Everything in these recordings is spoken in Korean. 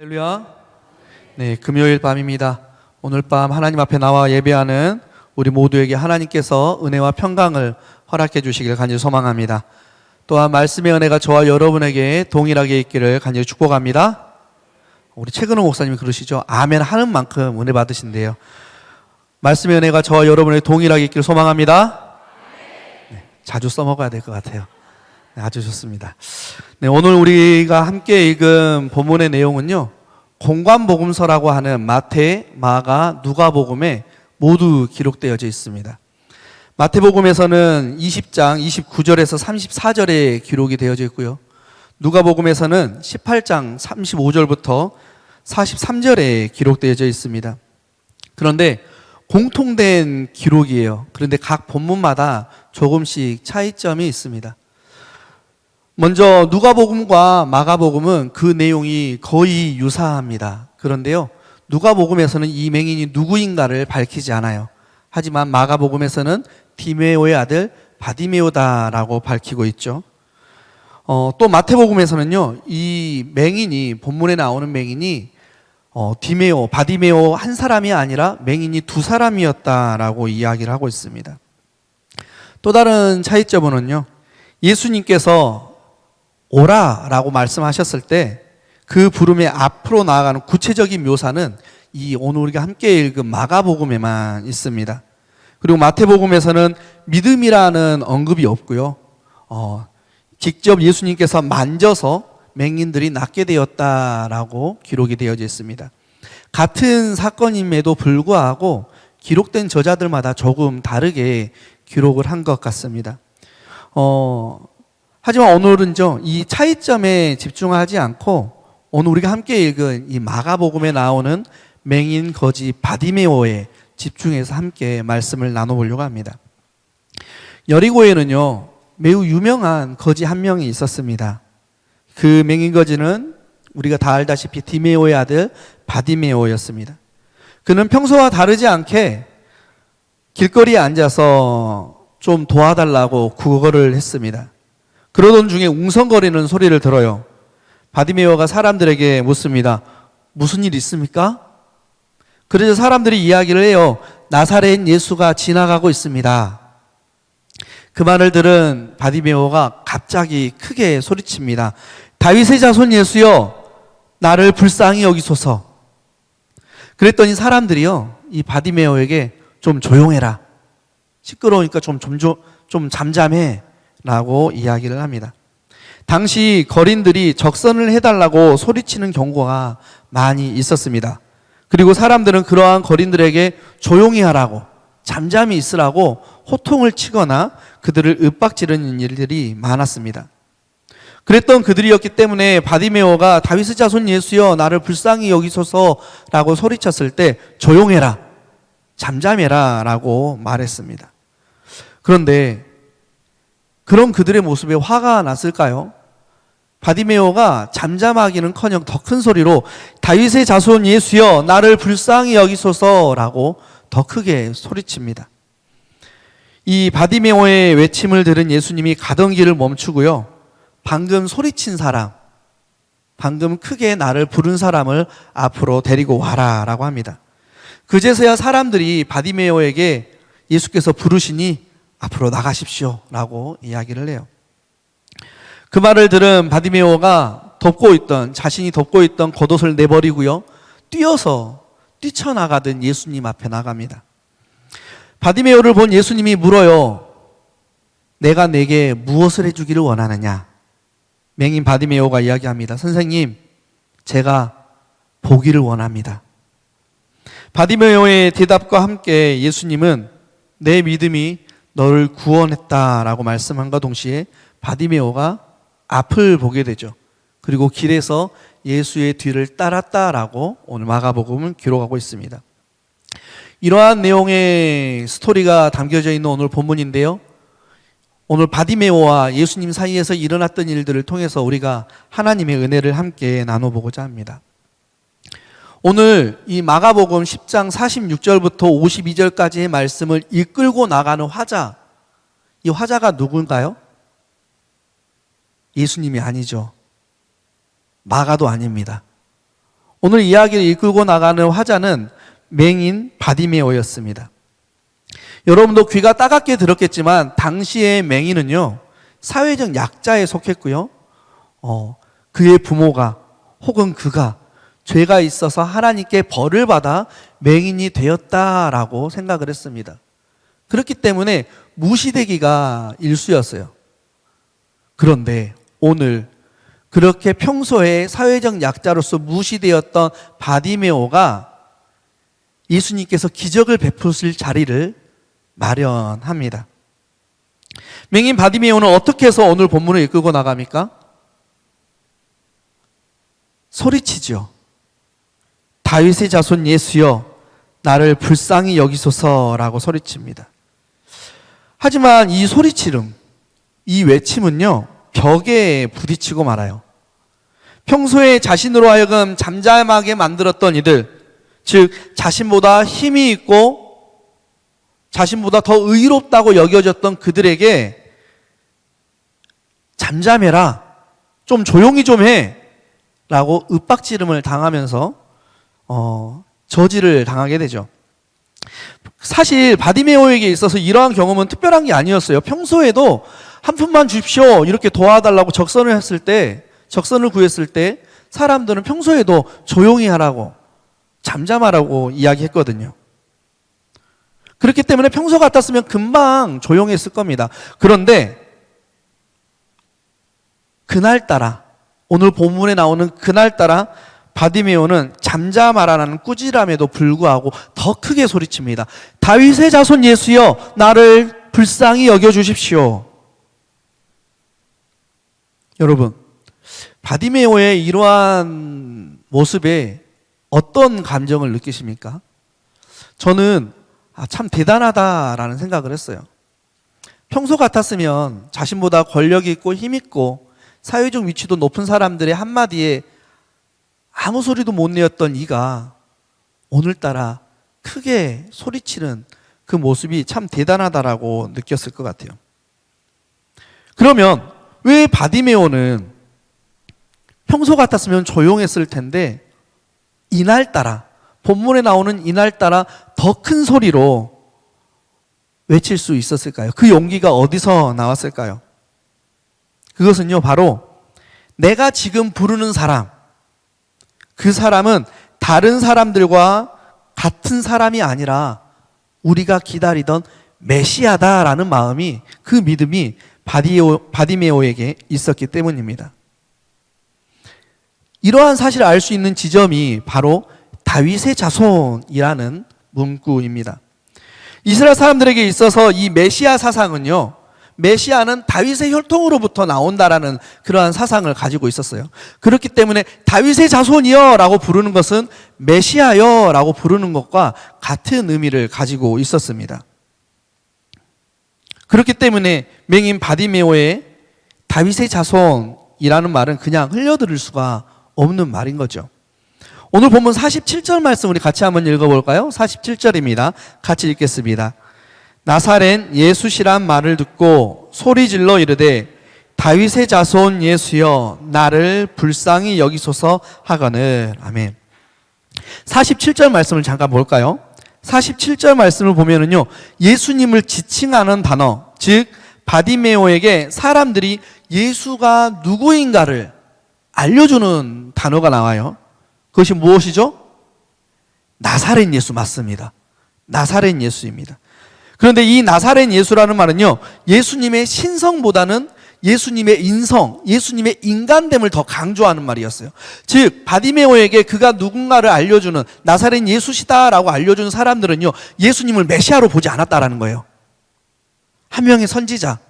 할렐루야. 네, 금요일 밤입니다. 오늘 밤 하나님 앞에 나와 예배하는 우리 모두에게 하나님께서 은혜와 평강을 허락해 주시기를 간절히 소망합니다. 또한 말씀의 은혜가 저와 여러분에게 동일하게 있기를 간절히 축복합니다. 우리 최근호 목사님이 그러시죠. 아멘 하는 만큼 은혜 받으신대요. 말씀의 은혜가 저와 여러분에게 동일하게 있기를 소망합니다. 네, 자주 써먹어야 될 것 같아요. 네, 아주 좋습니다. 네, 오늘 우리가 함께 읽은 본문의 내용은요, 공관복음서라고 하는 마태, 마가, 누가복음에 모두 기록되어져 있습니다. 마태복음에서는 20장 29절에서 34절에 기록이 되어져 있고요, 누가복음에서는 18장 35절부터 43절에 기록되어져 있습니다. 그런데 공통된 기록이에요. 그런데 각 본문마다 조금씩 차이점이 있습니다. 먼저 누가복음과 마가복음은 그 내용이 거의 유사합니다. 그런데요, 누가복음에서는 이 맹인이 누구인가를 밝히지 않아요. 하지만 마가복음에서는 디메오의 아들 바디메오다라고 밝히고 있죠. 또 마태복음에서는요, 이 맹인이, 본문에 나오는 맹인이 디메오, 바디메오 한 사람이 아니라 맹인이 두 사람이었다라고 이야기를 하고 있습니다. 또 다른 차이점은요, 예수님께서 오라라고 말씀하셨을 때 그 부름의 앞으로 나아가는 구체적인 묘사는 이 오늘 우리가 함께 읽은 마가복음에만 있습니다. 그리고 마태복음에서는 믿음이라는 언급이 없고요, 직접 예수님께서 만져서 맹인들이 낫게 되었다라고 기록이 되어져 있습니다. 같은 사건임에도 불구하고 기록된 저자들마다 조금 다르게 기록을 한 것 같습니다. 하지만 오늘은요, 이 차이점에 집중하지 않고 오늘 우리가 함께 읽은 이 마가복음에 나오는 맹인 거지 바디메오에 집중해서 함께 말씀을 나눠보려고 합니다. 여리고에는요, 매우 유명한 거지 한 명이 있었습니다. 그 맹인 거지는 우리가 다 알다시피 디메오의 아들 바디메오였습니다. 그는 평소와 다르지 않게 길거리에 앉아서 좀 도와달라고 구걸을 했습니다. 그러던 중에 웅성거리는 소리를 들어요. 바디메오가 사람들에게 묻습니다. 무슨 일 있습니까? 그래서 사람들이 이야기를 해요. 나사렛 예수가 지나가고 있습니다. 그 말을 들은 바디메오가 갑자기 크게 소리칩니다. 다윗의 자손 예수여, 나를 불쌍히 여기소서. 그랬더니 사람들이요, 이 바디메오에게 좀 조용해라, 시끄러우니까 좀 잠잠해 라고 이야기를 합니다. 당시 거린들이 적선을 해달라고 소리치는 경우가 많이 있었습니다. 그리고 사람들은 그러한 거린들에게 조용히 하라고, 잠잠히 있으라고 호통을 치거나 그들을 윽박지르는 일들이 많았습니다. 그랬던 그들이었기 때문에 바디메오가 다윗의 자손 예수여, 나를 불쌍히 여기소서라고 소리쳤을 때 조용해라, 잠잠해라 라고 말했습니다. 그런데 그런 그들의 모습에 화가 났을까요? 바디메오가 잠잠하기는커녕 더 큰 소리로 다윗의 자손 예수여, 나를 불쌍히 여기소서라고 더 크게 소리칩니다. 이 바디메오의 외침을 들은 예수님이 가던 길을 멈추고요, 방금 소리친 사람, 방금 크게 나를 부른 사람을 앞으로 데리고 와라 라고 합니다. 그제서야 사람들이 바디메오에게 예수께서 부르시니 앞으로 나가십시오 라고 이야기를 해요. 그 말을 들은 바디메오가 자신이 덮고 있던 겉옷을 내버리고요, 뛰쳐나가던 예수님 앞에 나갑니다. 바디메오를 본 예수님이 물어요. 내가 내게 무엇을 해주기를 원하느냐? 맹인 바디메오가 이야기합니다. 선생님, 제가 보기를 원합니다. 바디메오의 대답과 함께 예수님은 내 믿음이 너를 구원했다라고 말씀함과 동시에 바디메오가 앞을 보게 되죠. 그리고 길에서 예수의 뒤를 따랐다라고 오늘 마가복음은 기록하고 있습니다. 이러한 내용의 스토리가 담겨져 있는 오늘 본문인데요, 오늘 바디메오와 예수님 사이에서 일어났던 일들을 통해서 우리가 하나님의 은혜를 함께 나눠보고자 합니다. 오늘 이 마가복음 10장 46절부터 52절까지의 말씀을 이끌고 나가는 화자, 이 화자가 누군가요? 예수님이 아니죠. 마가도 아닙니다. 오늘 이야기를 이끌고 나가는 화자는 맹인 바디메오였습니다. 여러분도 귀가 따갑게 들었겠지만 당시의 맹인은요, 사회적 약자에 속했고요, 그의 부모가 혹은 그가 죄가 있어서 하나님께 벌을 받아 맹인이 되었다라고 생각을 했습니다. 그렇기 때문에 무시되기가 일쑤였어요. 그런데 오늘 그렇게 평소에 사회적 약자로서 무시되었던 바디메오가 예수님께서 기적을 베푸실 자리를 마련합니다. 맹인 바디메오는 어떻게 해서 오늘 본문을 이끌고 나갑니까? 소리치죠. 다윗의 자손 예수여, 나를 불쌍히 여기소서라고 소리칩니다. 하지만 이 소리치름, 이 외침은요, 벽에 부딪히고 말아요. 평소에 자신으로 하여금 잠잠하게 만들었던 이들, 즉 자신보다 힘이 있고 자신보다 더 의롭다고 여겨졌던 그들에게 잠잠해라, 좀 조용히 좀 해 라고 윽박지름을 당하면서 저지를 당하게 되죠. 사실 바디메오에게 있어서 이러한 경험은 특별한 게 아니었어요. 평소에도 한 푼만 주십시오 이렇게 도와달라고 적선을 구했을 때 사람들은 평소에도 조용히 하라고, 잠잠하라고 이야기했거든요. 그렇기 때문에 평소 같았으면 금방 조용했을 겁니다. 그런데 그날따라, 오늘 본문에 나오는 그날따라 바디메오는 잠잠하라는 꾸지람에도 불구하고 더 크게 소리칩니다. 다윗의 자손 예수여, 나를 불쌍히 여겨주십시오. 여러분, 바디메오의 이러한 모습에 어떤 감정을 느끼십니까? 저는 참 대단하다라는 생각을 했어요. 평소 같았으면 자신보다 권력이 있고 힘 있고 사회적 위치도 높은 사람들의 한마디에 아무 소리도 못 내었던 이가 오늘따라 크게 소리치는 그 모습이 참 대단하다라고 느꼈을 것 같아요. 그러면 왜 바디메오는 평소 같았으면 조용했을 텐데 이날따라, 본문에 나오는 이날따라 더 큰 소리로 외칠 수 있었을까요? 그 용기가 어디서 나왔을까요? 그것은요, 바로 내가 지금 부르는 사람, 그 사람은 다른 사람들과 같은 사람이 아니라 우리가 기다리던 메시아다라는 마음이, 그 믿음이 바디메오에게 있었기 때문입니다. 이러한 사실을 알 수 있는 지점이 바로 다윗의 자손이라는 문구입니다. 이스라엘 사람들에게 있어서 이 메시아 사상은요, 메시아는 다윗의 혈통으로부터 나온다라는 그러한 사상을 가지고 있었어요. 그렇기 때문에 다윗의 자손이여 라고 부르는 것은 메시아여 라고 부르는 것과 같은 의미를 가지고 있었습니다. 그렇기 때문에 맹인 바디메오의 다윗의 자손이라는 말은 그냥 흘려들을 수가 없는 말인 거죠. 오늘 본문 47절 말씀 우리 같이 한번 읽어볼까요? 47절입니다. 같이 읽겠습니다. 나사렛 예수시란 말을 듣고 소리질러 이르되 다윗의 자손 예수여, 나를 불쌍히 여기소서 하거늘. 아멘. 47절 말씀을 잠깐 볼까요? 47절 말씀을 보면은요, 예수님을 지칭하는 단어, 즉 바디메오에게 사람들이 예수가 누구인가를 알려주는 단어가 나와요. 그것이 무엇이죠? 나사렛 예수 맞습니다. 나사렛 예수입니다. 그런데 이 나사렛 예수라는 말은요, 예수님의 신성보다는 예수님의 인성, 예수님의 인간됨을 더 강조하는 말이었어요. 즉 바디메오에게 그가 누군가를 알려주는, 나사렛 예수시다라고 알려주는 사람들은요, 예수님을 메시아로 보지 않았다라는 거예요. 한 명의 선지자,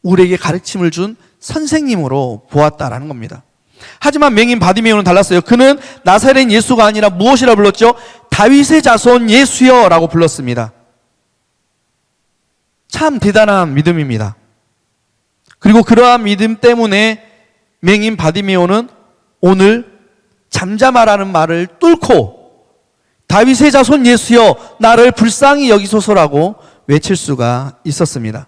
우리에게 가르침을 준 선생님으로 보았다라는 겁니다. 하지만 맹인 바디메오는 달랐어요. 그는 나사렛 예수가 아니라 무엇이라 불렀죠? 다윗의 자손 예수여 라고 불렀습니다. 참 대단한 믿음입니다. 그리고 그러한 믿음 때문에 맹인 바디메오는 오늘 잠잠하라는 말을 뚫고 다윗의 자손 예수여, 나를 불쌍히 여기소서라고 외칠 수가 있었습니다.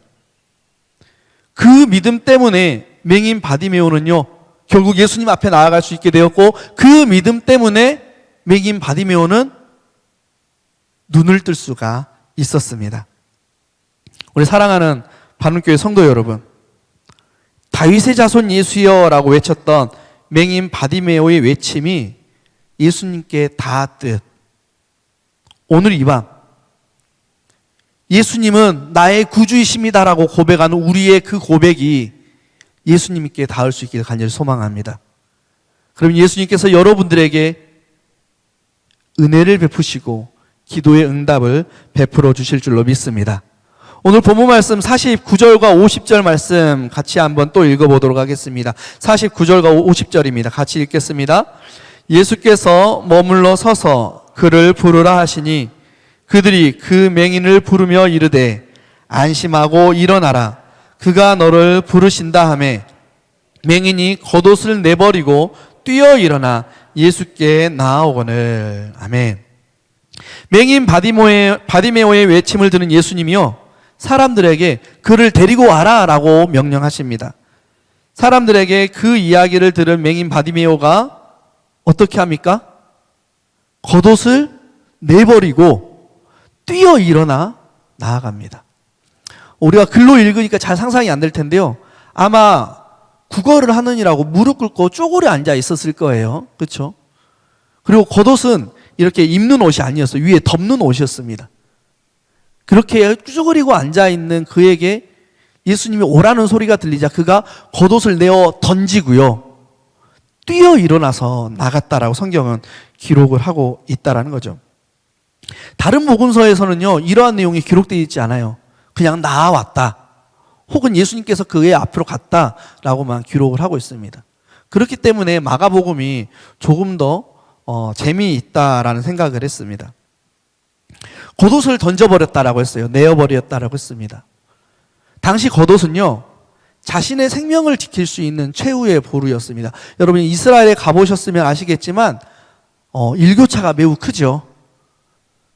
그 믿음 때문에 맹인 바디메오는요, 결국 예수님 앞에 나아갈 수 있게 되었고, 그 믿음 때문에 맹인 바디메오는 눈을 뜰 수가 있었습니다. 우리 사랑하는 바른교회 성도 여러분, 다윗의 자손 예수여라고 외쳤던 맹인 바디메오의 외침이 예수님께 닿았듯, 오늘 이 밤 예수님은 나의 구주이십니다라고 고백하는 우리의 그 고백이 예수님께 닿을 수 있기를 간절히 소망합니다. 그럼 예수님께서 여러분들에게 은혜를 베푸시고 기도의 응답을 베풀어 주실 줄로 믿습니다. 오늘 본문 말씀 49절과 50절 말씀 같이 한번 또 읽어보도록 하겠습니다. 49절과 50절입니다. 같이 읽겠습니다. 예수께서 머물러 서서 그를 부르라 하시니 그들이 그 맹인을 부르며 이르되 안심하고 일어나라. 그가 너를 부르신다 하매 맹인이 겉옷을 내버리고 뛰어 일어나 예수께 나아오거늘. 아멘. 맹인 바디메오의 외침을 들은 예수님이요, 사람들에게 그를 데리고 와라 라고 명령하십니다. 사람들에게 그 이야기를 들은 맹인 바디메오가 어떻게 합니까? 겉옷을 내버리고 뛰어 일어나 나아갑니다. 우리가 글로 읽으니까 잘 상상이 안 될 텐데요, 아마 국어를 하느니라고 무릎 꿇고 쪼그려 앉아 있었을 거예요. 그렇죠? 그리고 겉옷은 이렇게 입는 옷이 아니었어요. 위에 덮는 옷이었습니다. 그렇게 쪼그리고 앉아있는 그에게 예수님이 오라는 소리가 들리자 그가 겉옷을 내어 던지고요, 뛰어 일어나서 나갔다라고 성경은 기록을 하고 있다라는 거죠. 다른 복음서에서는요, 이러한 내용이 기록되어 있지 않아요. 그냥 나왔다, 혹은 예수님께서 그의 앞으로 갔다라고만 기록을 하고 있습니다. 그렇기 때문에 마가복음이 조금 더 재미있다라는 생각을 했습니다. 겉옷을 던져버렸다라고 했어요. 내어버렸다라고 했습니다. 당시 겉옷은요, 자신의 생명을 지킬 수 있는 최후의 보루였습니다. 여러분 이스라엘에 가보셨으면 아시겠지만 일교차가 매우 크죠.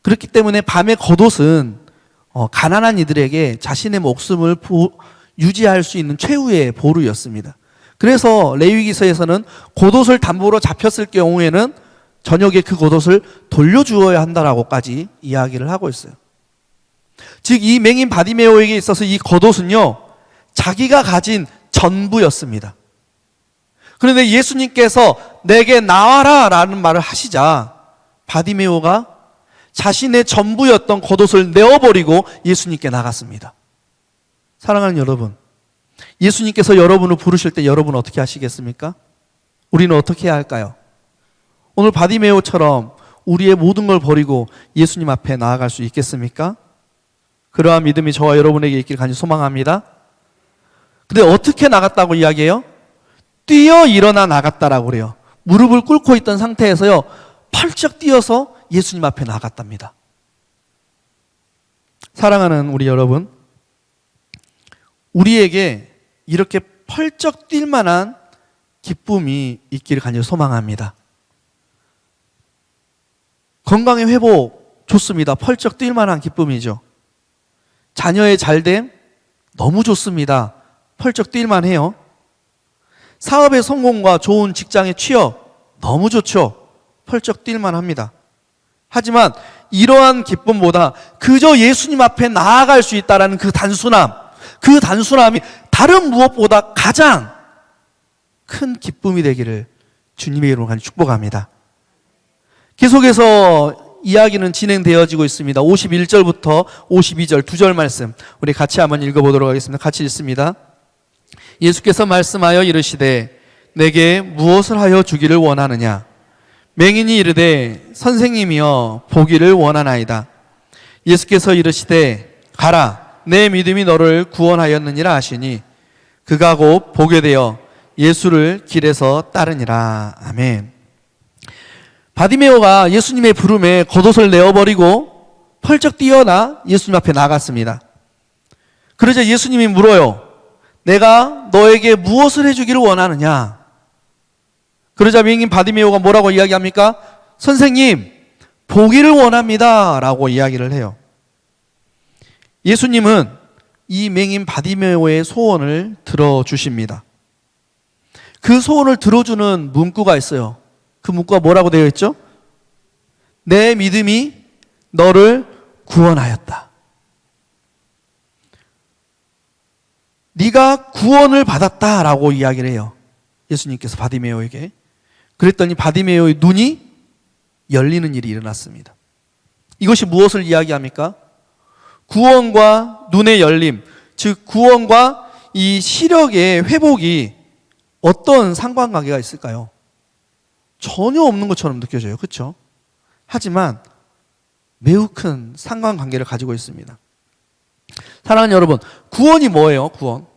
그렇기 때문에 밤에 겉옷은 가난한 이들에게 자신의 목숨을 유지할 수 있는 최후의 보루였습니다. 그래서 레위기서에서는 겉옷을 담보로 잡혔을 경우에는 저녁에 그 겉옷을 돌려주어야 한다라고까지 이야기를 하고 있어요. 즉 이 맹인 바디메오에게 있어서 이 겉옷은요, 자기가 가진 전부였습니다. 그런데 예수님께서 내게 나와라 라는 말을 하시자 바디메오가 자신의 전부였던 겉옷을 내어버리고 예수님께 나갔습니다. 사랑하는 여러분, 예수님께서 여러분을 부르실 때 여러분은 어떻게 하시겠습니까? 우리는 어떻게 해야 할까요? 오늘 바디메오처럼 우리의 모든 걸 버리고 예수님 앞에 나아갈 수 있겠습니까? 그러한 믿음이 저와 여러분에게 있길 간절히 소망합니다. 근데 어떻게 나갔다고 이야기해요? 뛰어 일어나 나갔다라고 그래요. 무릎을 꿇고 있던 상태에서요, 펄쩍 뛰어서 예수님 앞에 나갔답니다. 사랑하는 우리 여러분, 우리에게 이렇게 펄쩍 뛸 만한 기쁨이 있기를 간절히 소망합니다. 건강의 회복 좋습니다. 펄쩍 뛸 만한 기쁨이죠. 자녀의 잘됨 너무 좋습니다. 펄쩍 뛸 만해요. 사업의 성공과 좋은 직장의 취업 너무 좋죠. 펄쩍 뛸 만합니다. 하지만 이러한 기쁨보다 그저 예수님 앞에 나아갈 수 있다는 그 단순함이 다른 무엇보다 가장 큰 기쁨이 되기를 주님의 이름으로 간절히 축복합니다. 계속해서 이야기는 진행되어지고 있습니다. 51절부터 52절 2절 말씀 우리 같이 한번 읽어보도록 하겠습니다. 같이 읽습니다. 예수께서 말씀하여 이르시되 내게 무엇을 하여 주기를 원하느냐? 맹인이 이르되 선생님이여 보기를 원하나이다. 예수께서 이르시되 가라 내 믿음이 너를 구원하였느니라 하시니 그가 곧 보게 되어 예수를 길에서 따르니라. 아멘. 바디메오가 예수님의 부름에 겉옷을 내어버리고 펄쩍 뛰어나 예수님 앞에 나갔습니다. 그러자 예수님이 물어요. 내가 너에게 무엇을 해주기를 원하느냐? 그러자 맹인 바디메오가 뭐라고 이야기합니까? 선생님, 보기를 원합니다 라고 이야기를 해요. 예수님은 이 맹인 바디메오의 소원을 들어주십니다. 그 소원을 들어주는 문구가 있어요. 그 문구가 뭐라고 되어 있죠? 내 믿음이 너를 구원하였다. 네가 구원을 받았다라고 이야기를 해요. 예수님께서 바디메오에게. 그랬더니 바디메오의 눈이 열리는 일이 일어났습니다. 이것이 무엇을 이야기합니까? 구원과 눈의 열림, 즉 구원과 이 시력의 회복이 어떤 상관관계가 있을까요? 전혀 없는 것처럼 느껴져요. 그렇죠? 하지만 매우 큰 상관관계를 가지고 있습니다. 사랑하는 여러분, 구원이 뭐예요? 구원.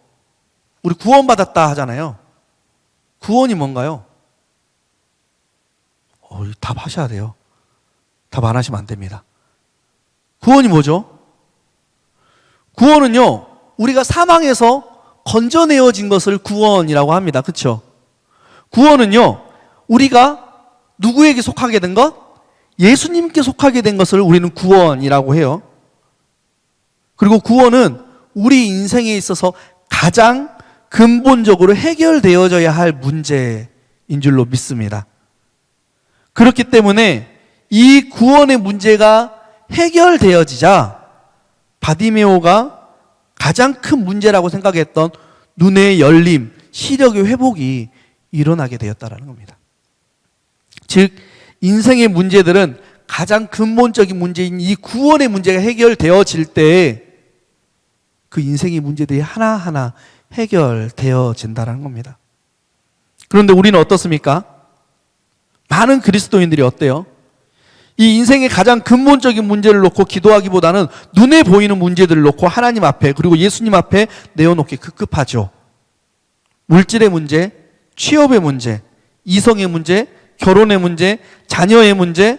우리 구원받았다 하잖아요. 구원이 뭔가요? 답하셔야 돼요. 답 안 하시면 안 됩니다. 구원이 뭐죠? 구원은요, 우리가 사망에서 건져내어진 것을 구원이라고 합니다. 그렇죠? 구원은요, 우리가 누구에게 속하게 된 것? 예수님께 속하게 된 것을 우리는 구원이라고 해요. 그리고 구원은 우리 인생에 있어서 가장 근본적으로 해결되어져야 할 문제인 줄로 믿습니다. 그렇기 때문에 이 구원의 문제가 해결되어지자 바디메오가 가장 큰 문제라고 생각했던 눈의 열림, 시력의 회복이 일어나게 되었다는 겁니다. 즉 인생의 문제들은 가장 근본적인 문제인 이 구원의 문제가 해결되어질 때 그 인생의 문제들이 하나하나 해결되어진다는 겁니다. 그런데 우리는 어떻습니까? 많은 그리스도인들이 어때요? 이 인생의 가장 근본적인 문제를 놓고 기도하기보다는 눈에 보이는 문제들을 놓고 하나님 앞에 그리고 예수님 앞에 내어놓기 급급하죠. 물질의 문제, 취업의 문제, 이성의 문제, 결혼의 문제, 자녀의 문제,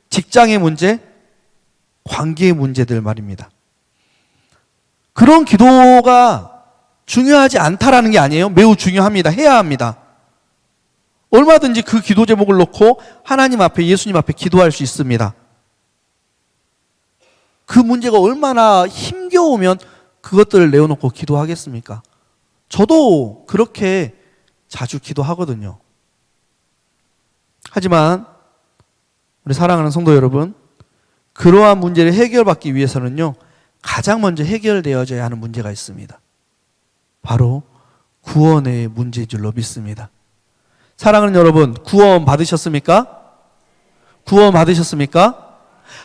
직장의 문제, 관계의 문제들 말입니다. 그런 기도가 중요하지 않다라는 게 아니에요. 매우 중요합니다. 해야 합니다. 얼마든지 그 기도 제목을 놓고 하나님 앞에, 예수님 앞에 기도할 수 있습니다. 그 문제가 얼마나 힘겨우면 그것들을 내어놓고 기도하겠습니까? 저도 그렇게 자주 기도하거든요. 하지만 우리 사랑하는 성도 여러분, 그러한 문제를 해결받기 위해서는요, 가장 먼저 해결되어져야 하는 문제가 있습니다. 바로 구원의 문제인 줄로 믿습니다. 사랑하는 여러분, 구원 받으셨습니까? 구원 받으셨습니까?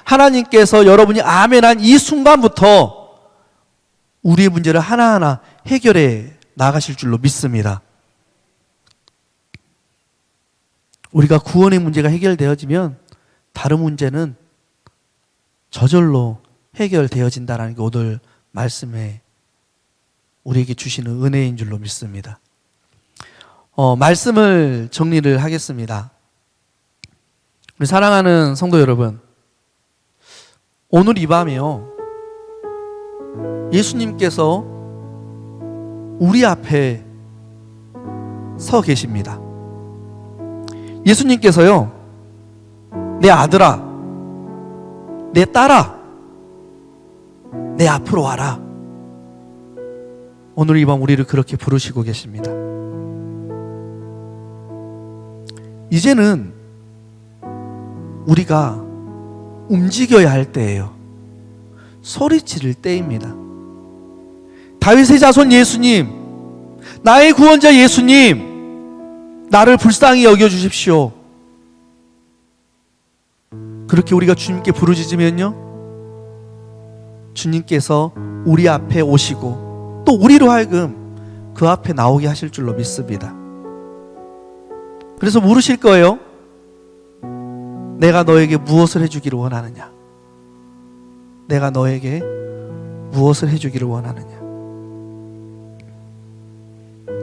하나님께서 여러분이 아멘한 이 순간부터 우리의 문제를 하나하나 해결해 나가실 줄로 믿습니다. 우리가 구원의 문제가 해결되어지면 다른 문제는 저절로 해결되어진다는 게 오늘 말씀에 우리에게 주시는 은혜인 줄로 믿습니다. 말씀을 정리를 하겠습니다. 우리 사랑하는 성도 여러분, 오늘 이 밤에요, 예수님께서 우리 앞에 서 계십니다. 예수님께서요, 내 아들아, 내 딸아, 내 앞으로 와라. 오늘 이 밤 우리를 그렇게 부르시고 계십니다. 이제는 우리가 움직여야 할 때예요. 소리 지를 때입니다. 다윗의 자손 예수님, 나의 구원자 예수님, 나를 불쌍히 여겨주십시오. 그렇게 우리가 주님께 부르짖으면요, 주님께서 우리 앞에 오시고 또 우리로 하여금 그 앞에 나오게 하실 줄로 믿습니다. 그래서 물으실 거예요. 내가 너에게 무엇을 해주기를 원하느냐? 내가 너에게 무엇을 해주기를 원하느냐?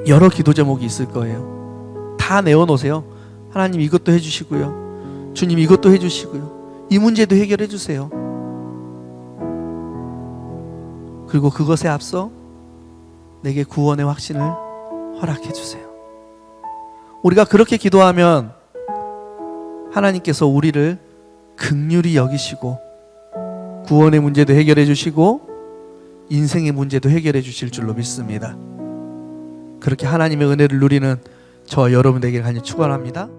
여러 기도 제목이 있을 거예요. 다 내어놓으세요. 하나님 이것도 해주시고요, 주님 이것도 해주시고요, 이 문제도 해결해 주세요. 그리고 그것에 앞서 내게 구원의 확신을 허락해 주세요. 우리가 그렇게 기도하면 하나님께서 우리를 긍휼히 여기시고 구원의 문제도 해결해 주시고 인생의 문제도 해결해 주실 줄로 믿습니다. 그렇게 하나님의 은혜를 누리는 저와 여러분 되기를 간절히 축원합니다.